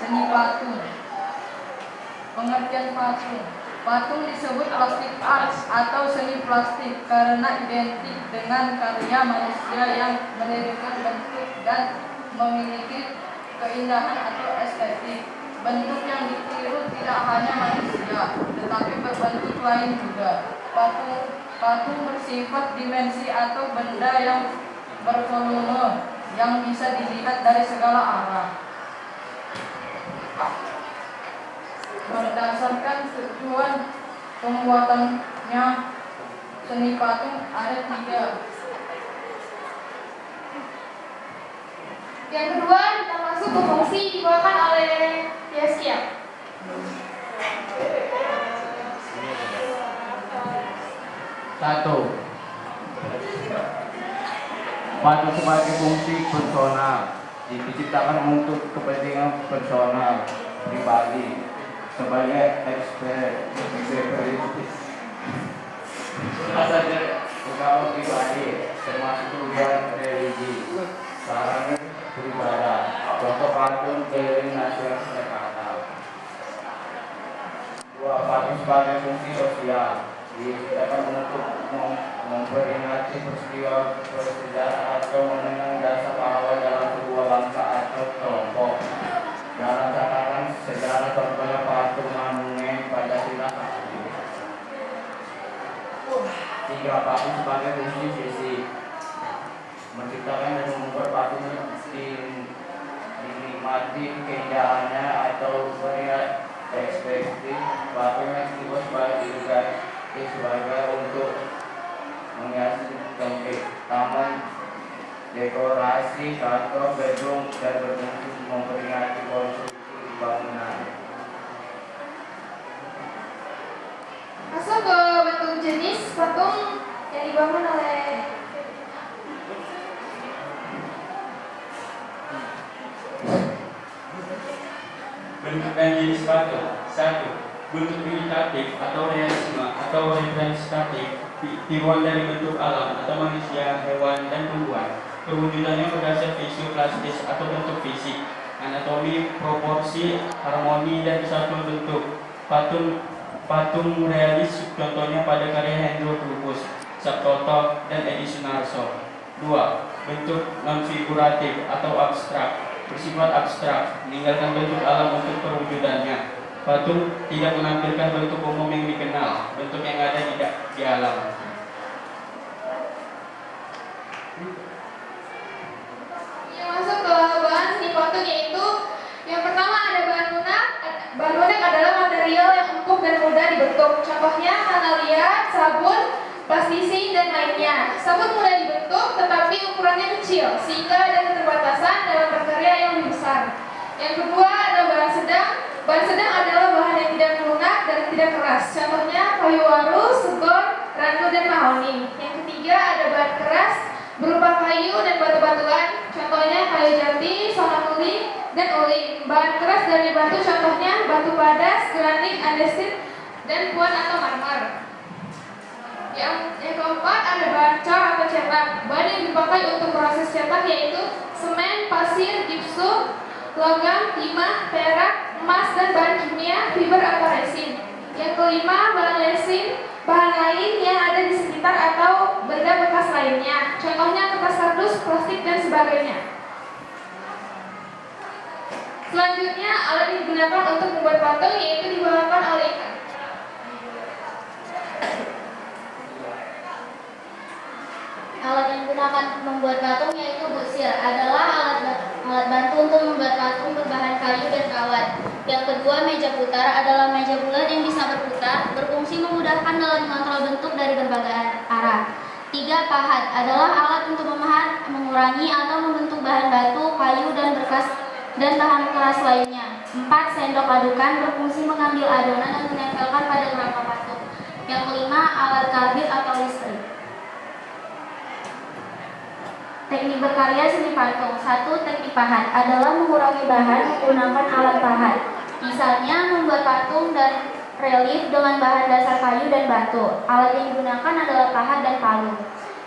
Seni patung. Pengertian patung. Patung disebut plastic art atau seni plastik karena identik dengan karya manusia yang menirikan bentuk dan memiliki keindahan atau estetik. Bentuk yang ditiru tidak hanya manusia, tetapi berbentuk lain juga. Patung bersifat dimensi atau benda yang bervolume yang bisa dilihat dari segala arah. Berdasarkan tujuan pembuatannya, seni patung ada 3. Yang kedua, kita masuk ke fungsi dibawakan oleh Yaskia. Satu, patung sebagai fungsi personal diciptakan untuk kepentingan personal pribadi sebagai ekspresi saja ungkapan pribadi termasuk tujuan religi, sarana beribadah, contoh patung keliling nasional Jakarta. 2. Patung sebagai fungsi sosial diciptakan untuk memperingati peristiwa bersejarah atau mengenang jasa pahlawan dalam sebuah bangsa atau kelompok. Dalam catatan sejarah contohnya patung monumen Pancasila. 3. Patung sebagai fungsi fisik menciptakan dan membuat patung dinikmati keindahannya atau melihat ekspektif. Patung yang disebut sebagai untuk menghiasi tempat taman, dekorasi kantor, gedung, dan berfungsi memperingati konstruksi bangunan. Masuk ke bentuk jenis patung yang dibangun oleh bentuk dan jenis patung. 1. Bentuk imitatif atau realisme atau representatif tiruan dari bentuk alam atau manusia, hewan, dan tumbuhan. Perwujudannya berdasar fisioplastis atau bentuk fisik, anatomi, proporsi, harmoni, dan kesatuan bentuk. Patung realis contohnya pada karya Hendro Lupus, Sabtoto, dan Edi Sunarso. 2. Bentuk non-figuratif atau abstrak, bersifat abstrak, meninggalkan bentuk alam untuk perwujudannya. Patung tidak menampilkan bentuk umum yang dikenal, bentuk yang ada di alam. yang masuk ke bahan seni patung yaitu yang pertama ada bahan lunak. Bahan lunak adalah material yang empuk dan mudah dibentuk. Contohnya kanalia, sabun, plastisi, dan lainnya. Sabun mudah dibentuk tetapi ukurannya kecil sehingga ada keterbatasan dalam berkarya yang lebih besar. Yang kedua ada bahan sedang. Bahan sedang adalah bahan yang tidak lunak dan tidak keras. Contohnya kayu waru, segon, randu, dan mahoni. Yang ketiga ada bahan keras berupa kayu dan batu-batuan. Contohnya kayu jati, sonamuli, dan ulin. Bahan keras dari batu contohnya batu padas, granit, andesit, dan puan atau marmer. Yang keempat ada bahan cat atau cetak. Bahan yang dipakai untuk proses cetak yaitu semen, pasir, gipsum, logam, timah, perak, emas, dan bahan kimia, fiber atau resin. Yang kelima, bahan resin, bahan lain yang ada di sekitar atau benda bekas lainnya. Contohnya kertas kardus, plastik, dan sebagainya. Selanjutnya, alat yang digunakan untuk membuat patung yaitu dibawakan oleh ikan. Alat yang digunakan membuat patung yaitu busir adalah alat bantu untuk membuat patung berbahan kayu dan kawat. Yang kedua, meja putar adalah meja bulat yang bisa berputar, berfungsi memudahkan dalam mengontrol bentuk dari berbagai arah. 3. Pahat adalah alat untuk memahat, mengurangi atau membentuk bahan batu, kayu, dan berkas dan bahan keras lainnya. 4. Sendok adukan berfungsi mengambil adonan dan menempelkan pada kerangka patung. Yang kelima, alat karbit atau listrik. Teknik berkarya seni patung. 1. Teknik pahat adalah mengurangi bahan menggunakan alat pahat. Misalnya membuat patung dan relief dengan bahan dasar kayu dan batu. Alat yang digunakan adalah pahat dan palu.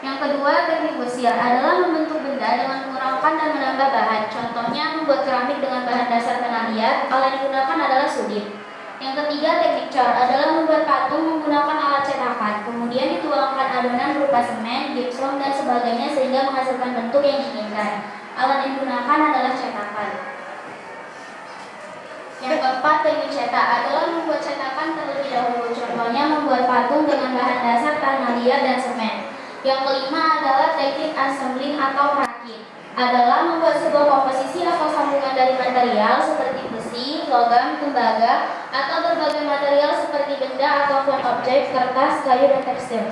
Yang kedua, teknik busir adalah membentuk benda dengan mengurangkan dan menambah bahan. Contohnya membuat keramik dengan bahan dasar kanalia dicat. Alat yang digunakan adalah sudit. Yang ketiga, teknik cat adalah membuat patung menggunakan alat cetakan. Kemudian dituangkan adonan berupa semen, gipsum, dan sebagainya sehingga menghasilkan bentuk yang diinginkan. Alat yang digunakan adalah cetakan. Yang keempat, teknik cetak adalah membuat cetakan terlebih dahulu. Contohnya membuat patung dengan bahan dasar tanah liat dan semen. Yang kelima adalah teknik assembling atau merakit. Adalah membuat sebuah komposisi atau sambungan dari material seperti besi, logam, tembaga, atau berbagai material seperti benda ataupun objek, kertas, kayu, dan tekstil.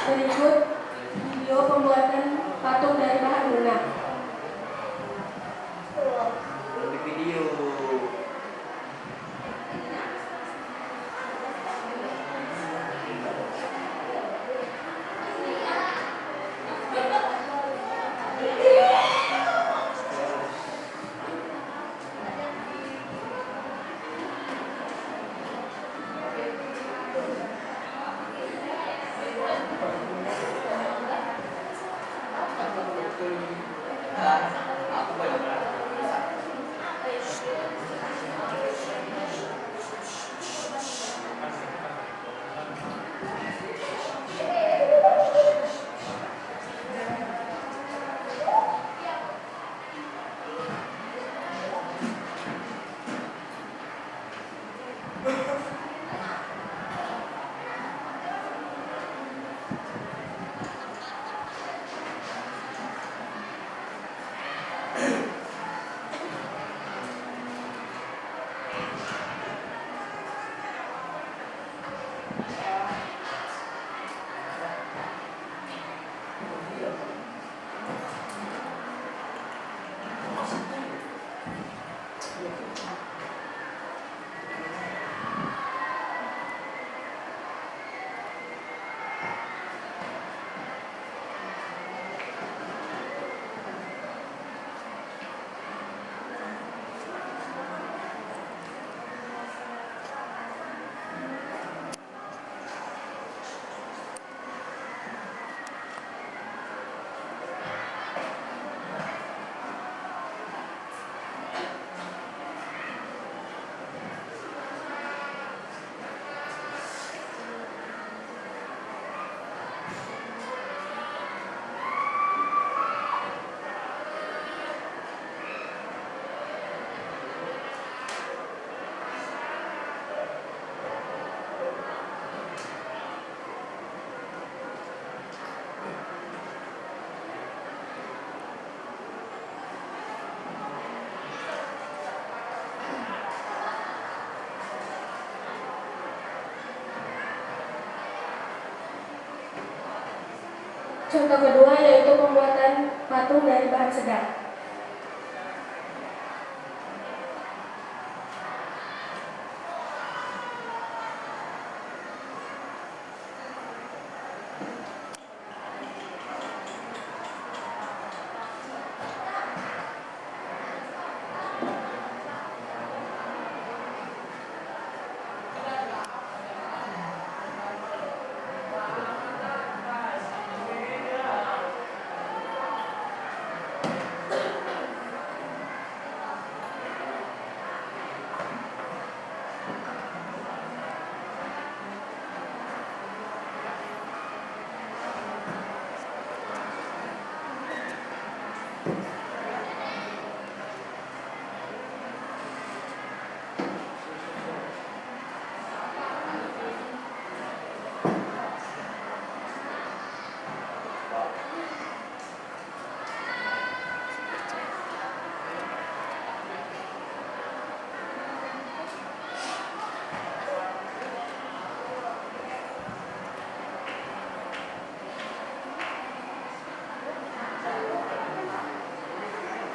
Berikut video pembuatan patung dari bahan lunak. Video. Contoh kedua yaitu pembuatan patung dari bahan sedang.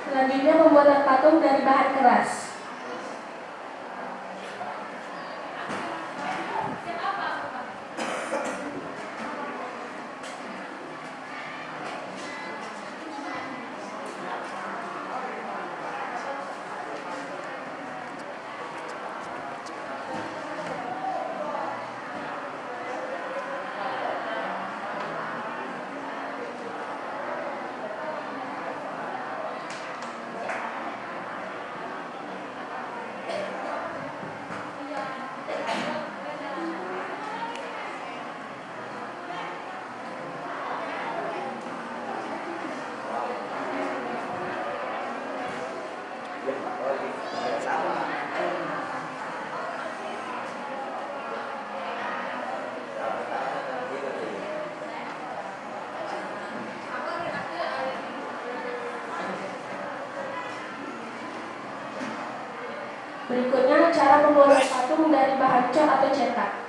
Selanjutnya pembuatan patung dari bahan keras. Berikutnya cara membuat patung dari bahan cat atau cetak.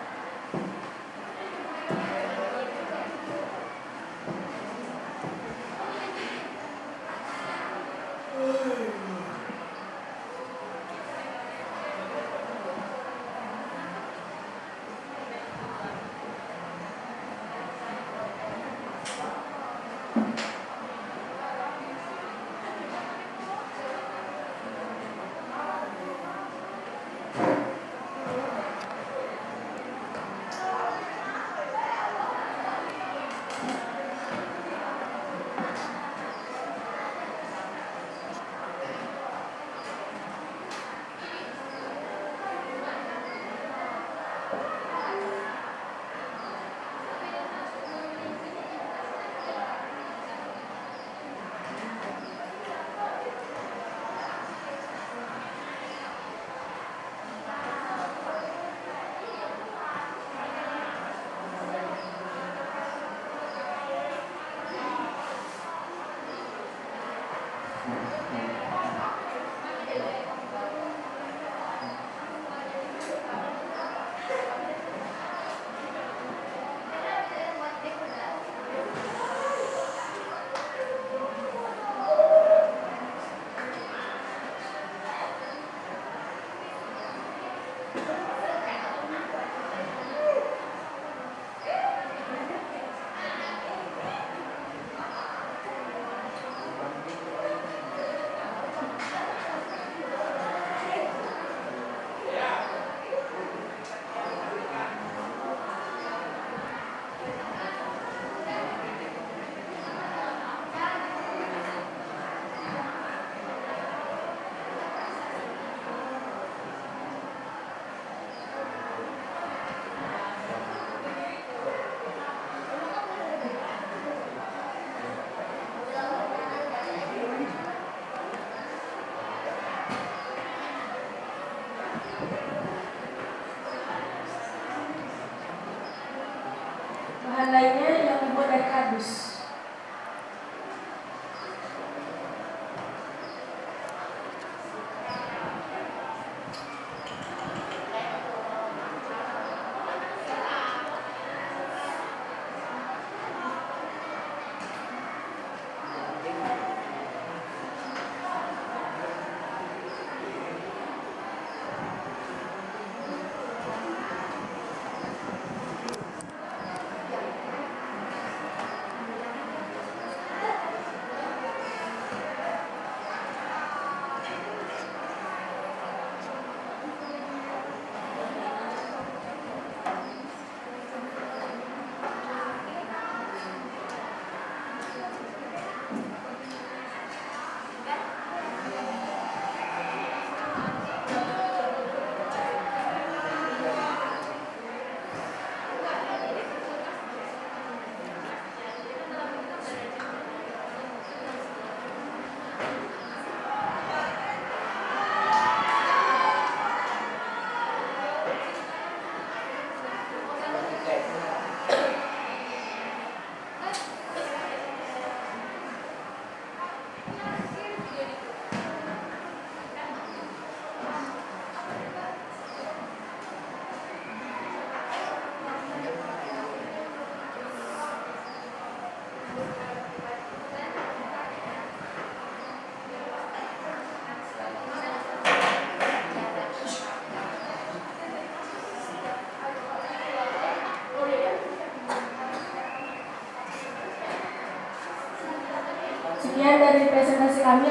dari presentasi kami.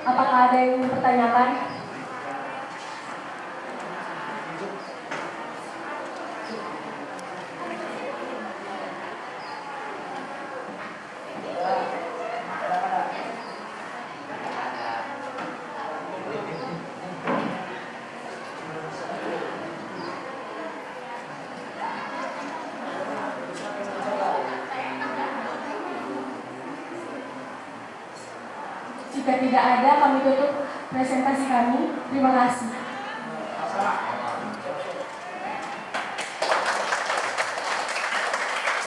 Apakah ada yang mempertanyakan? Jika tidak ada, kami tutup presentasi kami. Terima kasih.